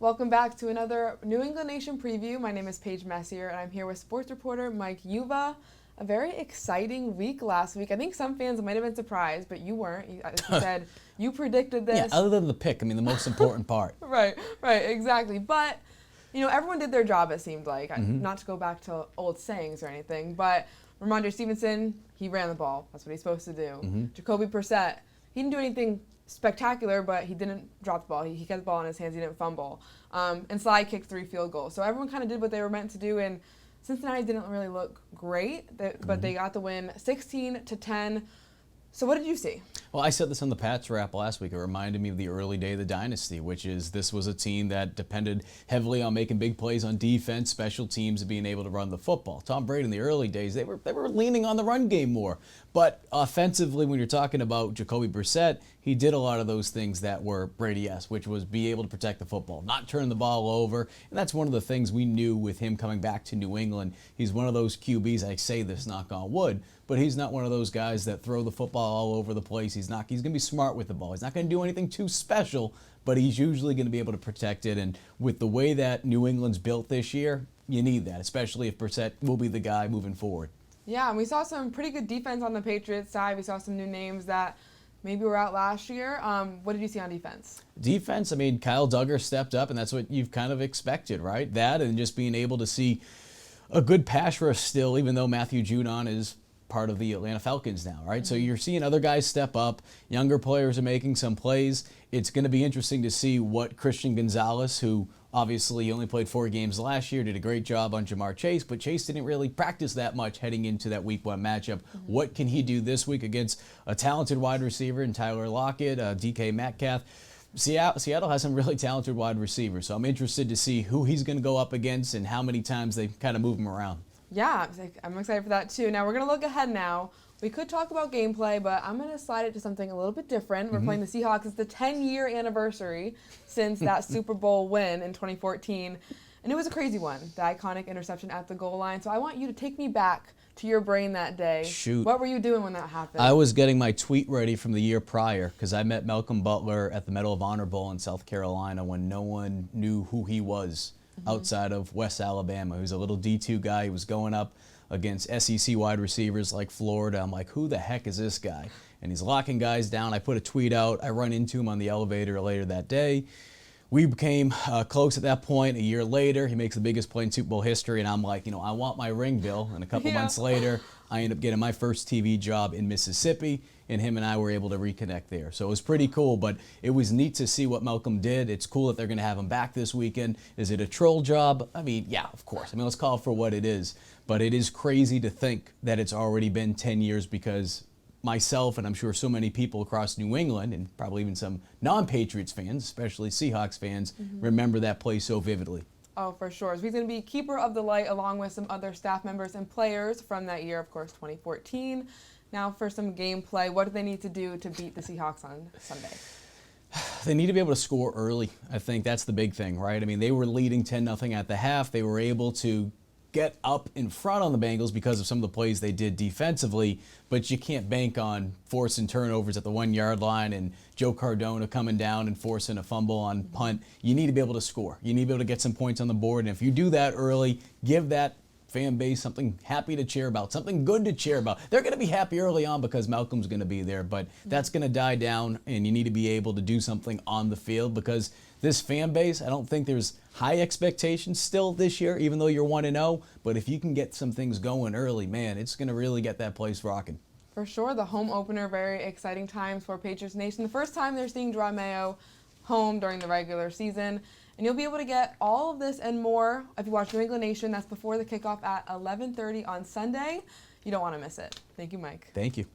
Welcome back to another New England Nation preview. My name is Paige Messier, and I'm here with sports reporter Mike Uva. A very exciting week last week. I think some fans might have been surprised, but you weren't. As you said, you predicted this. Yeah, other than the pick, the most important part. Right, exactly. But, everyone did their job, it seemed like. Not to go back to old sayings or anything, but Ramondre Stevenson, he ran the ball. That's what he's supposed to do. Jacoby Brissett, he didn't do anything spectacular, but he didn't drop the ball. He kept the ball in his hands. He didn't fumble. And Sly kicked 3 field goals. So everyone kind of did what they were meant to do, and Cincinnati didn't really look great, but they got the win 16-10. So what did you see? Well, I said this on the Pats wrap last week. It reminded me of the early day of the dynasty, which is this was a team that depended heavily on making big plays on defense, special teams, and being able to run the football. Tom Brady in the early days, they were leaning on the run game more. But offensively, when you're talking about Jacoby Brissett, he did a lot of those things that were Brady-esque, which was be able to protect the football, not turn the ball over. And that's one of the things we knew with him coming back to New England. He's one of those QBs, I say this, knock on wood, but he's not one of those guys that throw the football all over the place. He's going to be smart with the ball. He's not going to do anything too special, but he's usually going to be able to protect it. And with the way that New England's built this year, you need that, especially if Brissett will be the guy moving forward. Yeah, and we saw some pretty good defense on the Patriots side. We saw some new names that maybe were out last year. What did you see on defense? Defense, Kyle Duggar stepped up, and that's what you've kind of expected, right? That and just being able to see a good pass rush still, even though Matthew Judon is part of the Atlanta Falcons now, right? So you're seeing other guys step up. Younger players are making some plays. It's going to be interesting to see what Christian Gonzalez, who obviously only played 4 games last year, did a great job on Jamar Chase, but Chase didn't really practice that much heading into that Week 1 matchup. What can he do this week against a talented wide receiver in Tyler Lockett, DK Metcalf? Seattle has some really talented wide receivers, so I'm interested to see who he's going to go up against and how many times they kind of move him around. Yeah, I'm excited for that too. Now we're going to look ahead now. We could talk about gameplay, but I'm going to slide it to something a little bit different. We're playing the Seahawks. It's the 10-year anniversary since that Super Bowl win in 2014, and it was a crazy one, the iconic interception at the goal line. So I want you to take me back to your brain that day. Shoot. What were you doing when that happened? I was getting my tweet ready from the year prior because I met Malcolm Butler at the Medal of Honor Bowl in South Carolina when no one knew who he was outside of West Alabama. He was a little D2 guy. He was going up against SEC wide receivers like Florida. I'm like, who the heck is this guy? And he's locking guys down. I put a tweet out. I run into him on the elevator later that day. We became close at that point. A year later, he makes the biggest play in Super Bowl history, and I'm like, I want my ring, Bill. And a couple months later, I end up getting my first TV job in Mississippi, and him and I were able to reconnect there. So it was pretty cool, but it was neat to see what Malcolm did. It's cool that they're going to have him back this weekend. Is it a troll job? Yeah, of course. Let's call it for what it is. But it is crazy to think that it's already been 10 years because myself and I'm sure so many people across New England and probably even some non-Patriots fans, especially Seahawks fans, remember that play so vividly. Oh, for sure. He's going to be keeper of the light along with some other staff members and players from that year, of course, 2014. Now for some gameplay, what do they need to do to beat the Seahawks on Sunday? They need to be able to score early. I think that's the big thing, right? They were leading 10-0 at the half. They were able to get up in front on the Bengals because of some of the plays they did defensively, but you can't bank on forcing turnovers at the 1-yard line and Joe Cardona coming down and forcing a fumble on punt. You need to be able to score. You need to be able to get some points on the board, and if you do that early, give that fan base something happy to cheer about, something good to cheer about. They're going to be happy early on because Malcolm's going to be there, but that's going to die down, and you need to be able to do something on the field because this fan base, I don't think there's high expectations still this year, even though you're 1-0, but if you can get some things going early, man, it's going to really get that place rocking. For sure, the home opener, very exciting times for Patriots Nation. The first time they're seeing Jerome Mayo home during the regular season. And you'll be able to get all of this and more if you watch New England Nation. That's before the kickoff at 11:30 on Sunday. You don't want to miss it. Thank you, Mike. Thank you.